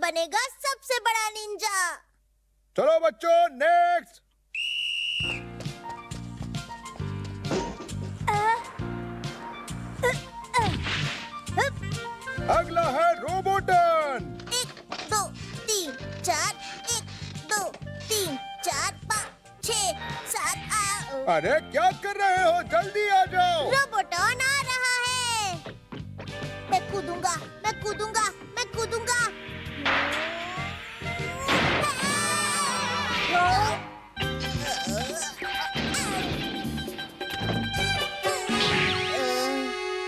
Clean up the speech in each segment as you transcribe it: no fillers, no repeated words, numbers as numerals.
बनेगा सबसे बड़ा निंजा। चलो बच्चों, नेक्स्ट। अगला है रोबोटन। 1 2 3 4 1 2 3 4 5 6 7 अरे क्या कर रहे हो, जल्दी आ जाओ। रोबोटन आ रहा है। मैं कूदूंगा, मैं कूदूंगा, मैं कूदूंगा।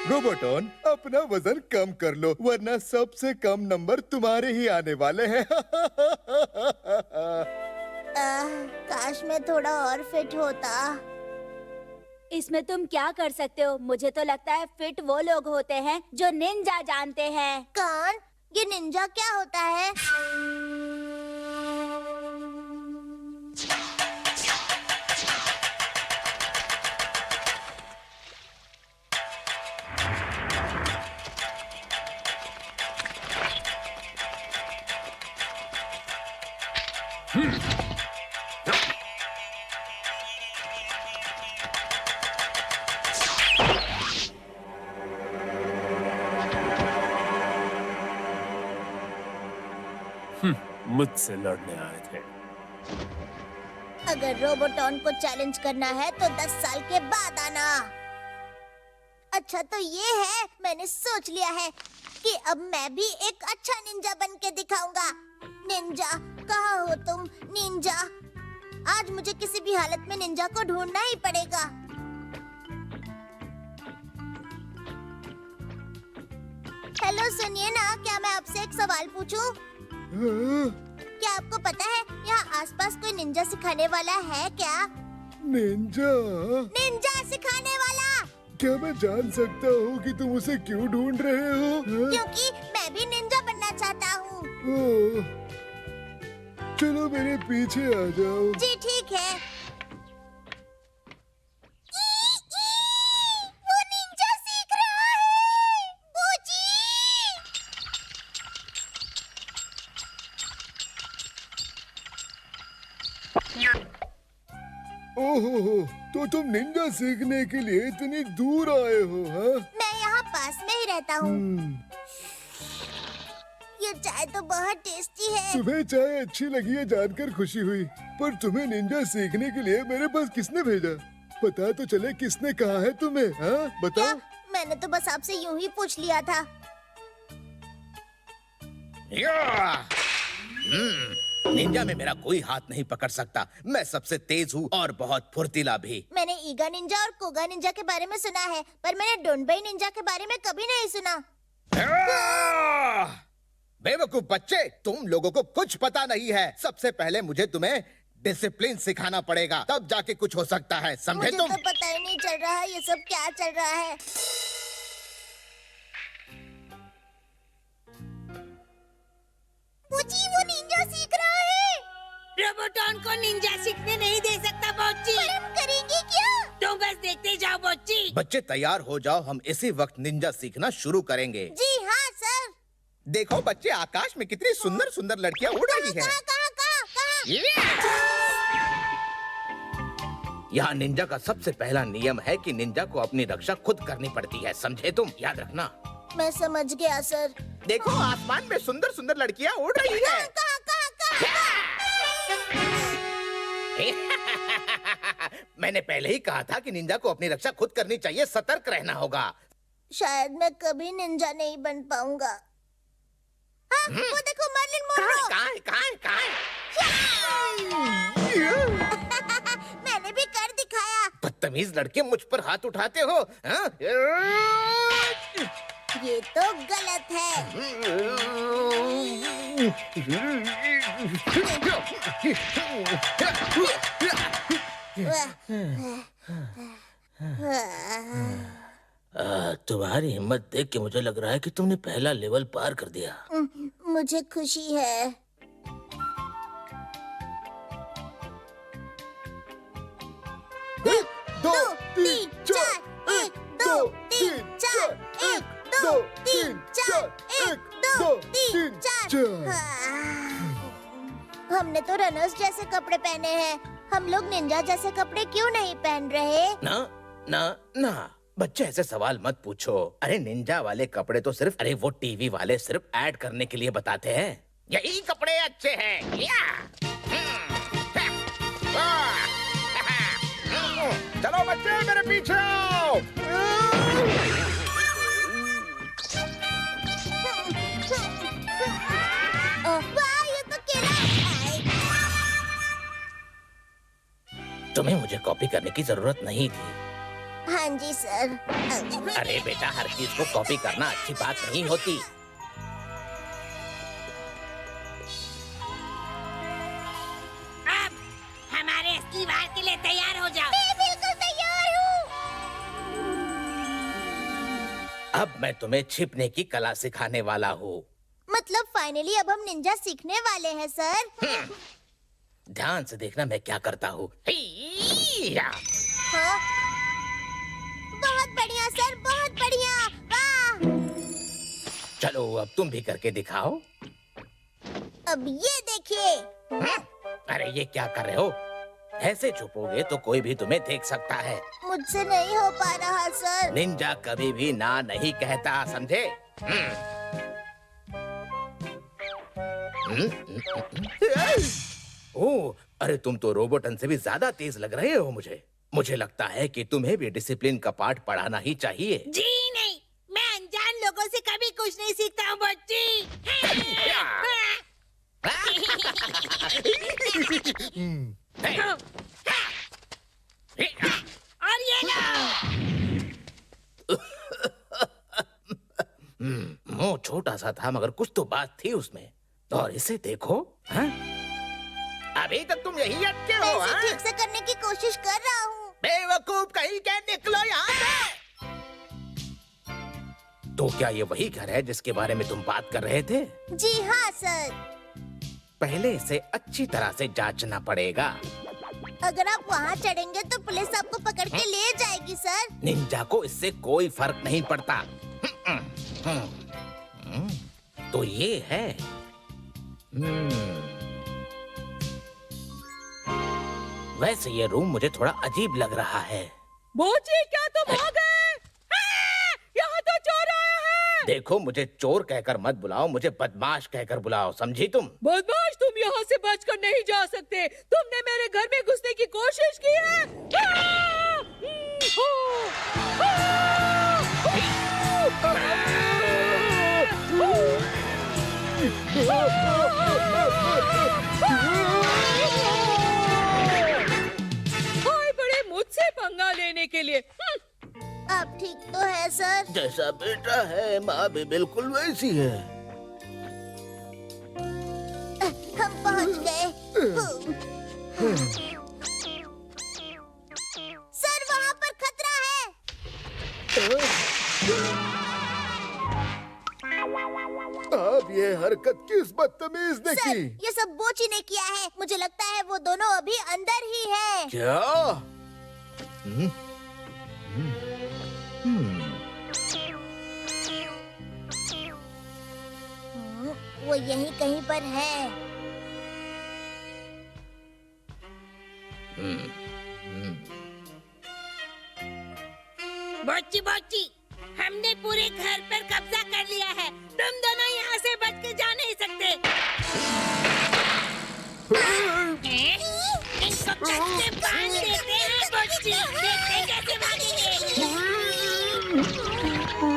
रोबोटन, अपना वजन कम कर लो, वरना सबसे कम नंबर तुम्हारे ही आने वाले हैं। काश मैं थोड़ा और फिट होता। इसमें तुम क्या कर सकते हो? मुझे तो लगता है फिट वो लोग होते हैं जो निंजा जानते हैं। कौन? ये निंजा क्या होता है? मुझसे लड़ने आए थे। अगर रोबोटॉन को चैलेंज करना है तो 10 साल के बाद आना। अच्छा तो ये है, मैंने सोच लिया है कि अब मैं भी एक अच्छा निंजा बन के दिखाऊंगा। निंजा, कहाँ हो तुम निंजा? आज मुझे किसी भी हालत में निंजा को ढूंढना ही पड़ेगा। हेलो सुनिए ना, क्या मैं आपसे एक सवाल पूछूं? क्या आपको पता है यहाँ आसपास कोई निंजा सिखाने वाला है क्या? निंजा? निंजा सिखाने वाला। क्या मैं जान सकता हूँ कि तुम उसे क्यों ढूंढ रहे हो? क्योंकि मैं भी निंजा बनना चाहता हूँ। ओह, चलो मेरे पीछे आ जाओ। जी ठीक है। वो निंजा सीख रहा है। बूजी! ओहो, तो तुम निंजा सीखने के लिए इतनी दूर आए हो, हाँ? मैं यहाँ पास में ही रहता हूँ। ये चाय तो बहुत टेस्टी है। तुम्हें चाय अच्छी लगी है जानकर खुशी हुई, पर तुम्हें निंजा सीखने के लिए मेरे पास किसने भेजा? पता तो चले किसने कहा है तुम्हें, हाँ? बताओ। क्या? मैंने तो बस आपसे यूं ही पूछ लिया था। निंजा में मेरा कोई हाथ नहीं पकड़ सकता। मैं सबसे तेज हूँ और बहुत फुर्तीला भी। मैंने ईगा निंजा और कोगा निंजा के बारे में सुना है, पर मैंने डोनबई निंजा के बारे में कभी नहीं सुना। बेवकूफ बच्चे, तुम लोगों को कुछ पता नहीं है। सबसे पहले मुझे तुम्हें डिसिप्लिन सिखाना पड़ेगा, तब जाके कुछ हो सकता है, समझे मुझे तुम? तो पता ही नहीं चल रहा है ये सब क्या चल रहा है। बूजी, वो निंजा सीख रहा है। रोबोटॉन को निंजा सीखने नहीं दे सकता बच्ची। पर हम करेंगे क्या? तुम बस देखते जाओ बच्ची। बच्चे तैयार हो जाओ, हम इसी वक्त निंजा सीखना शुरू करेंगे। जी हाँ सर। देखो बच्चे, आकाश में कितनी सुंदर सुंदर लड़कियाँ उड़ रही हैं। कहाँ कहाँ कहाँ कहाँ? यहाँ निंजा का सबसे पहला नियम है कि निंजा को अपनी रक्षा खुद करनी पड़ती है, समझे तुम? याद रखना। मैं समझ गया सर। देखो आसमान में सुंदर सुंदर लड़कियाँ उड़ रही हैं। मैंने पहले ही कहा था कि निंजा को अपनी रक्षा खुद करनी चाहिए, सतर्क रहना होगा। शायद मैं कभी निंजा नहीं बन पाऊंगा। हाँ, वो देखो मर्लिन मोनरो। कहाँ है? मैंने भी कर दिखाया। बदतमीज लड़के, मुझ पर हाथ उठाते हो, हाँ? ये तो गलत है। तुम्हारी हिम्मत देख के मुझे लग रहा है कि तुमने पहला लेवल पार कर दिया। मुझे खुशी है। दो, तीन, चार, एक, दो, तीन, चार, एक, दो, तीन, चार, एक, दो, दो, 3 तीन, 4 चार। हमने तो रनर्स जैसे कपड़े पहने हैं। हम लोग निंजा जैसे कपड़े क्यों नहीं पहन रहे? ना ना ना, बच्चे ऐसे सवाल मत पूछो। अरे निंजा वाले कपड़े तो सिर्फ, अरे वो टीवी वाले सिर्फ ऐड करने के लिए बताते हैं। यही कपड़े अच्छे हैं। चलो बच्चे मेरे पीछे आओ। वाह, ये तो केला। तुम्हें मुझे कॉपी करने की जरूरत नहीं थी। हाँ जी सर। अरे बेटा, हर चीज को कॉपी करना अच्छी बात नहीं होती। अब हमारे असली वार के लिए तैयार हो जाओ। मैं बिल्कुल तैयार हूँ। अब मैं तुम्हें छिपने की कला सिखाने वाला हूँ। मतलब फाइनली अब हम निंजा सीखने वाले हैं सर। ध्यान से देखना मैं क्या करता हूँ। हाँ? बहुत बढ़िया सर, बहुत बढ़िया। वाह! चलो अब तुम भी करके दिखाओ। अब ये देखिए। अरे ये क्या कर रहे हो? ऐसे छुपोगे तो कोई भी तुम्हें देख सकता है। मुझसे नहीं हो पा रहा सर। निंजा कभी भी ना नहीं कहता, समझे? ओह, अरे तुम तो रोबोटन से भी ज्यादा तेज लग रहे हो मुझे। मुझे लगता है कि तुम्हें भी डिसिप्लिन का पाठ पढ़ाना ही चाहिए। जी नहीं, मैं अनजान लोगों से कभी कुछ नहीं सीखता हूँ बच्ची। और ये लो। मुंह छोटा सा था मगर कुछ तो बात थी उसमें। और इसे देखो। हाँ? अभी तक तुम यही अटके मैं हो? इसे हाँ? ठीक से करने की कोशिश कर रहा हूँ। बेवकूफ कहीं के, निकलो यहाँ से। तो क्या ये वही घर है जिसके बारे में तुम बात कर रहे थे? जी हाँ सर। पहले इसे अच्छी तरह से जांचना पड़ेगा। अगर आप वहाँ चढ़ेंगे तो पुलिस आपको पकड़ के ले जाएगी सर। निंजा को इससे कोई फर्क नहीं पड़ता। तो ये है। वैसे ये रूम मुझे थोड़ा अजीब लग रहा है। बोची, क्या तुम आ गए? यहाँ तो चोर आया है। देखो, मुझे चोर कहकर मत बुलाओ, मुझे बदमाश कहकर बुलाओ, समझी तुम? बदमाश, तुम यहाँ से बचकर नहीं जा सकते। तुमने मेरे घर में घुसने की कोशिश की है। हाय बड़े, मुझसे पंगा लेने के लिए। आप ठीक तो है सर? जैसा बेटा है, माँ भी बिल्कुल वैसी है। हम पहुँच गए। सर, वहाँ पर खतरा है। अब ये हरकत किस बदतमीज ने सर, की? ये सब बोची ने किया है। मुझे लगता है वो दोनों अभी अंदर ही हैं। क्या? वो यहीं कहीं पर है। बोची बोची, हमने पूरे घर पर कब्जा कर लिया है। तुम दोनों यहाँ से बच के जा नहीं सकते। इनको कच्चे बांध देते हैं बोची, देखते हैं कैसे भागेंगे।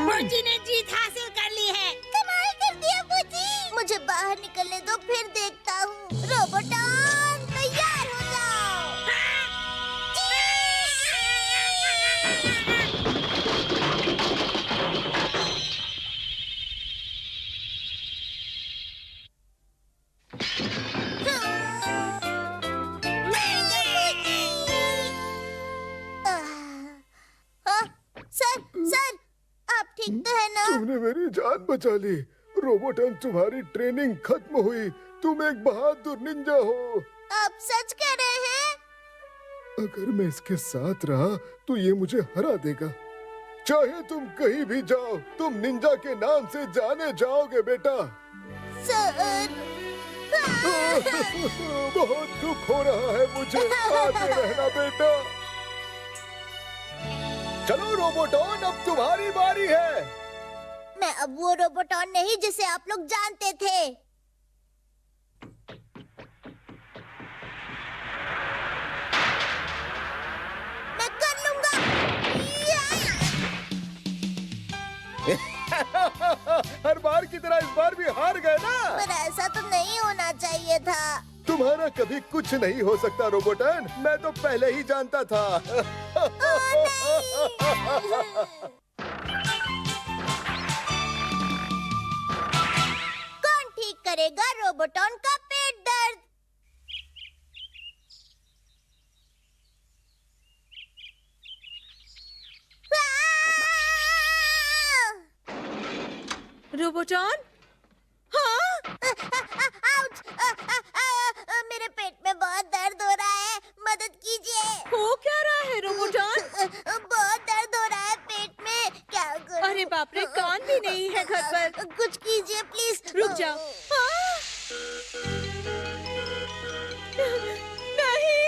बोची ने जीत हासिल कर ली है। कमाल कर दिया बोची। मुझे बाहर निकलने दो, फिर देखता हूँ। रोबोटॉन, तैयार हो जाओ। सर, सर, आप ठीक तो है ना? तुमने मेरी जान बचा ली। रोबोटन, तुम्हारी ट्रेनिंग खत्म हुई। तुम एक बहादुर निंजा हो। आप सच कह रहे हैं? अगर मैं इसके साथ रहा तो ये मुझे हरा देगा। चाहे तुम कहीं भी जाओ, तुम निंजा के नाम से जाने जाओगे बेटा। सर। बहुत दुख हो रहा है मुझे। आगे रहना बेटा। चलो रोबोटॉन, अब तुम्हारी बारी है। मैं अब वो रोबोटॉन नहीं जिसे आप लोग जानते थे। मैं कर लूंगा। हर बार की तरह इस बार भी हार गए ना। पर ऐसा तो नहीं होना चाहिए था। तुम्हारा कभी कुछ नहीं हो सकता रोबोटन, मैं तो पहले ही जानता था। कौन ठीक करेगा रोबोटॉन का पेट दर्द? रोबोटॉन? हाँ? आउच! मेरे पेट में बहुत दर्द हो रहा है, मदद कीजिए। हो क्या रहा है रोबोटॉन? बहुत दर्द हो रहा है पेट में, क्या करूं? अरे बाप रे, कान भी नहीं है घर पर। कुछ कीजिए प्लीज। रुक जाओ। हाँ? नहीं।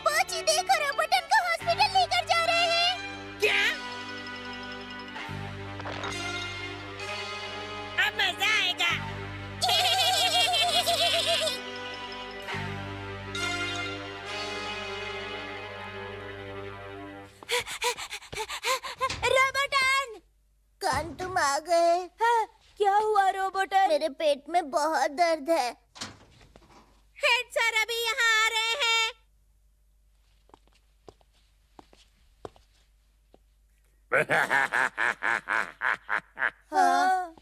पोची देखो, रोबोटन को हॉस्पिटल लेकर जा रहे हैं। क्या? अब मजा आएगा। रोबोटन! कान तुम आ गए। हाँ, क्या हुआ रोबोटन? मेरे पेट में बहुत दर्द है। हेड सर अभी यहाँ आ रहे हैं। हाँ।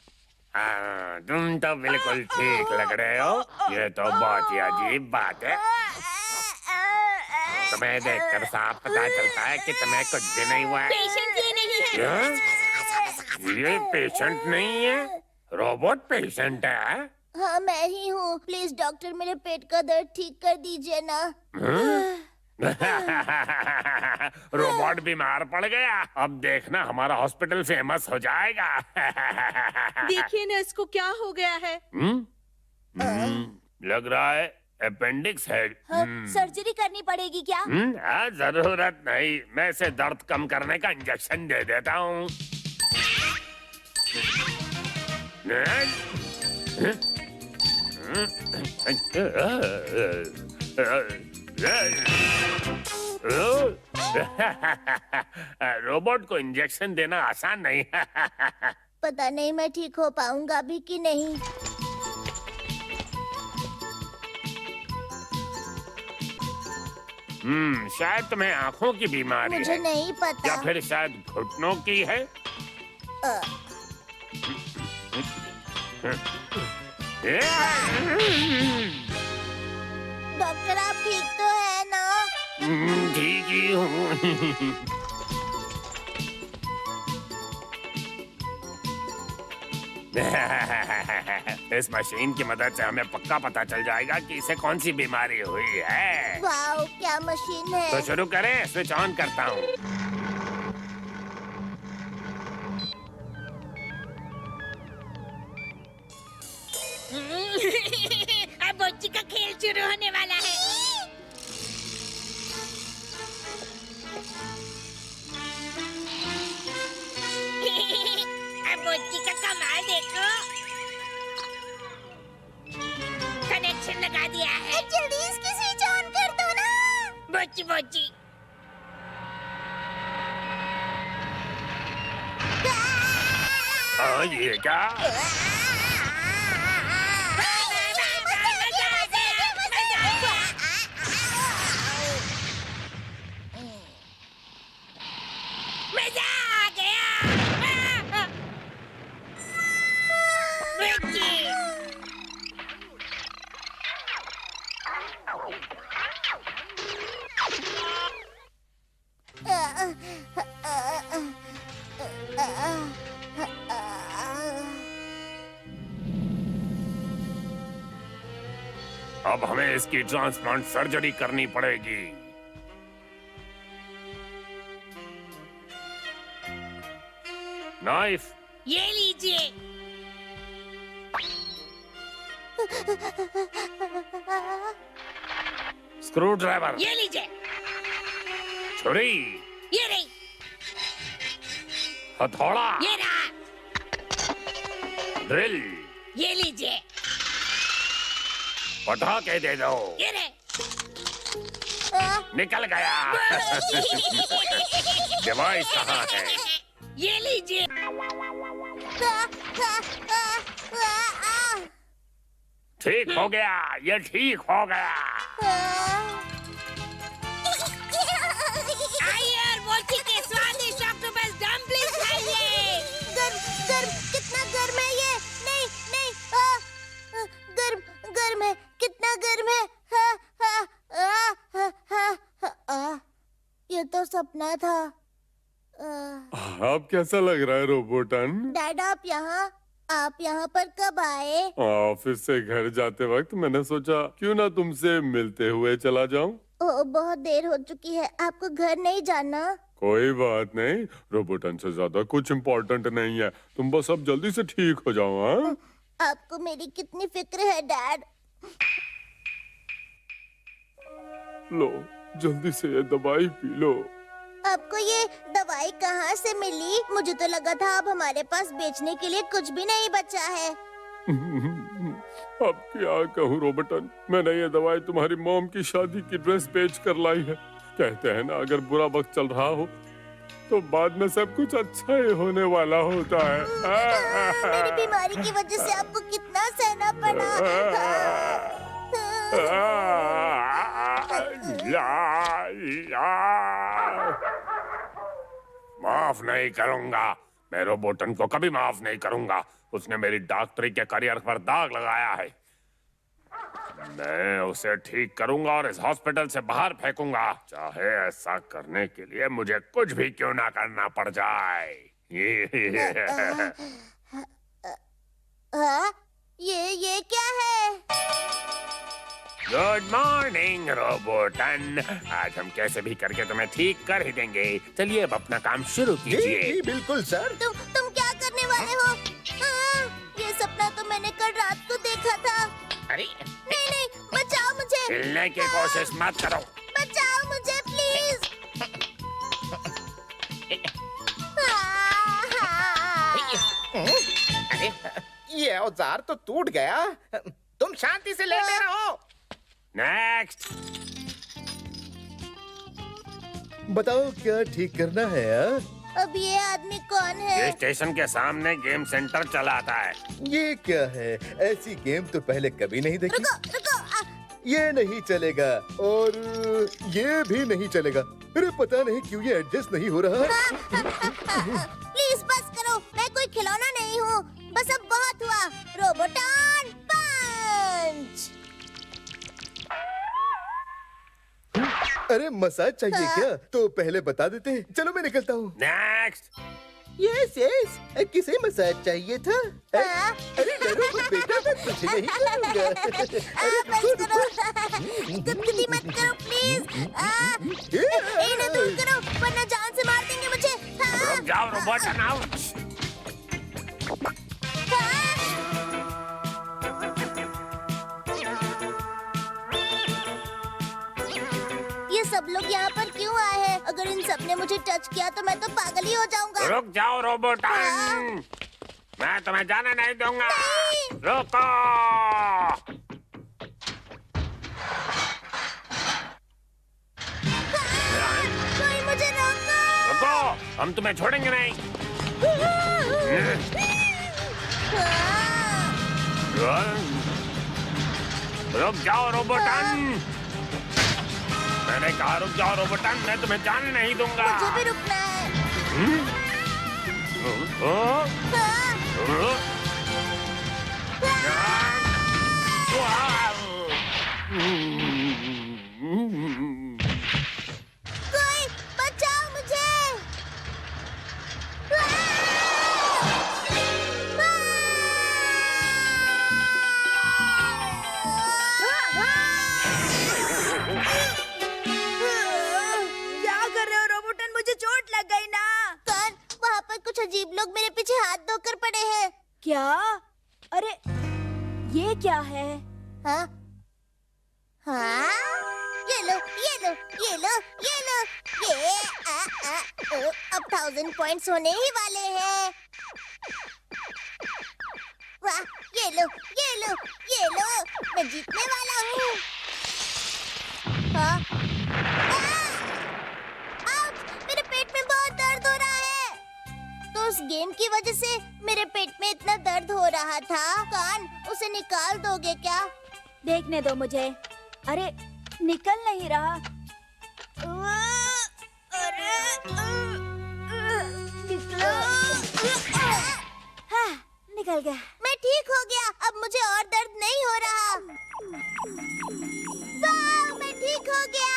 हाँ, तुम तो बिल्कुल ठीक लग रहे हो। ये तो बहुत ही अजीब बात है। तुम्हें देखकर साफ पता चलता है कि तुम्हें कुछ भी नहीं हुआ है। पेशेंट ये नहीं है। क्या? ये पेशेंट नहीं है, रोबोट पेशेंट है। हाँ, मैं ही हूँ। प्लीज डॉक्टर, मेरे पेट का दर्द ठीक कर दीजिए ना। रोबोट बीमार पड़ गया। अब देखना हमारा हॉस्पिटल फेमस हो जाएगा। देखिए ना इसको क्या हो गया है। लग रहा है अपेंडिक्स है। हाँ, सर्जरी करनी पड़ेगी क्या? जरूरत नहीं, मैं इसे दर्द कम करने का इंजेक्शन दे देता हूँ। रोबोट को इंजेक्शन देना आसान नहीं है। पता नहीं मैं ठीक हो पाऊंगा भी कि नहीं। शायद तुम्हें आंखों की बीमारी मुझे है, नहीं पता। या फिर शायद घुटनों की है। अ, डॉक्टर आप ठीक तो है ना? ठीक ही हूँ। इस मशीन की मदद से हमें पक्का पता चल जाएगा कि इसे कौन सी बीमारी हुई है। वाओ, क्या मशीन है। तो शुरू करें, स्विच ऑन करता हूँ। अब बच्ची का खेल शुरू होने वाला है। अब बच्ची का कमाल देखो। कनेक्शन लगा दिया है। जल्दी इसकी स्विच ऑन कर दो ना। बच्ची बच्ची। ये क्या? मजा आ गया। बच्ची। अब हमें इसकी ट्रांसप्लांट सर्जरी करनी पड़ेगी। नाइफ। ये लीजिए। Screw driver. ये लीजिए। छुरी। ये रही। हथौड़ा। ये रहा। ड्रिल। ये लीजिए। पटाखे दे दो। ये रहे। निकल गया। डिवाइस कहाँ है? ये लीजिए। ठीक हो गया, ये ठीक हो गया। आइए और मोची के स्वादिष्ट ऑक्टोपस डम्पलिंग खाइए। गर्म गर्म कितना गर्म है ये। नहीं नहीं गर्म गर्म है, कितना गर्म है। ये तो सपना था। अब कैसा लग रहा है रोबोटन? डैड आप यहाँ पर कब आए? ऑफिस से घर जाते वक्त मैंने सोचा क्यों ना तुमसे मिलते हुए चला जाऊं। ओह, बहुत देर हो चुकी है, आपको घर नहीं जाना? कोई बात नहीं, रोबोटन से ज्यादा कुछ इम्पोर्टेंट नहीं है। तुम बस अब जल्दी से ठीक हो जाओ। हाँ? आपको मेरी कितनी फिक्र है डैड। लो जल्दी से ये दवाई पी लो। आपको ये दवाई कहाँ से मिली? मुझे तो लगा था अब हमारे पास बेचने के लिए कुछ भी नहीं बचा है। अब क्या कहूँ रोबोटन, मैंने ये दवाई तुम्हारी मॉम की शादी की ड्रेस बेच कर लाई है। कहते हैं ना, अगर बुरा वक्त चल रहा हो तो बाद में सब कुछ अच्छा ही होने वाला होता है। मेरी बीमारी की वजह से आपको कितना सहना पड़ा। माफ नहीं करूंगा, मैं रोबोटन को कभी माफ नहीं करूंगा। उसने मेरी डॉक्टरी के करियर पर दाग लगाया है। मैं उसे ठीक करूंगा और इस हॉस्पिटल से बाहर फेंकूंगा, चाहे ऐसा करने के लिए मुझे कुछ भी क्यों ना करना पड़ जाए। ये क्या है? गुड मॉर्निंग रोबोटन, आज हम कैसे भी करके तुम्हें ठीक कर ही देंगे। चलिए अब अपना काम शुरू कीजिए। जी बिल्कुल सर। तुम क्या करने वाले हो? ये सपना तो मैंने कल रात को देखा था। अरे नहीं, बचाओ मुझे। हिलने की कोशिश मत करो। बचाओ मुझे प्लीज। अरे ये औजार तो टूट गया। तुम शांति से लेटे रहो। नेक्स्ट। बताओ क्या ठीक करना है? अब ये आदमी कौन है? ये स्टेशन के सामने गेम सेंटर चलाता है। ये क्या है? ऐसी गेम तो पहले कभी नहीं देखी। रुको ये नहीं चलेगा और ये भी नहीं चलेगा। अरे पता नहीं क्यों ये एडजस्ट नहीं हो रहा है। प्लीज बस करो, मैं कोई खिलौना नहीं हूँ। बस अब बहुत हुआ। रोबोटन पंच। अरे मसाज चाहिए क्या? तो पहले बता देते। चलो मैं निकलता हूँ। नेक्स्ट। यस यस, किसे मसाज चाहिए था? अरे डरो मत बेटा, मैं कुछ नहीं करूँगा। बस करो। गुदगुदी मत करो प्लीज। इन्हें दूर करो वरना जान से मार देंगे मुझे। रुक जाओ रोबोटन, आउच। ये सब लोग यहाँ पर क्यों आए हैं? अगर इन सब ने मुझे टच किया तो मैं तो पागल ही हो जाऊंगा। रुक जाओ रोबोटन, मैं तुम्हें जाने नहीं दूंगा। रुको। कोई मुझे रोको। रुको, हम तुम्हें छोड़ेंगे नहीं। रुक जाओ रोबोटन, मैंने कहा रुक जाओ रोबोटन, मैं तुम्हें जाने नहीं दूंगा। मुझे भी रुकना है। कोई बचाओ मुझे। क्या? अरे ये क्या है? हाँ हाँ, ये लो ये लो ये लो ये लो, ये अब 1000 पॉइंट्स होने ही वाले हैं। वाह, ये लो ये लो ये लो, मैं जीतने वाला हूँ। हाँ? आउच! मेरे पेट में बहुत दर्द हो रहा है। तो उस गेम की वजह से मेरे पेट में इतना दर्द हो रहा था। कान, उसे निकाल दोगे क्या? देखने दो मुझे। अरे निकल नहीं रहा। निकलो। हाँ, निकल गया। मैं ठीक हो गया, अब मुझे और दर्द नहीं हो रहा। वाह, मैं ठीक हो गया।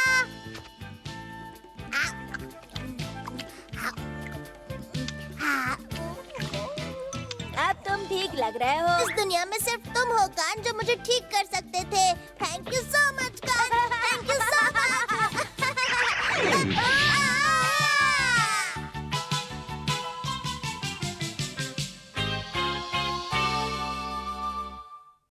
अब तुम ठीक लग रहे हो। इस दुनिया में सिर्फ तुम हो कान जो मुझे ठीक कर सकते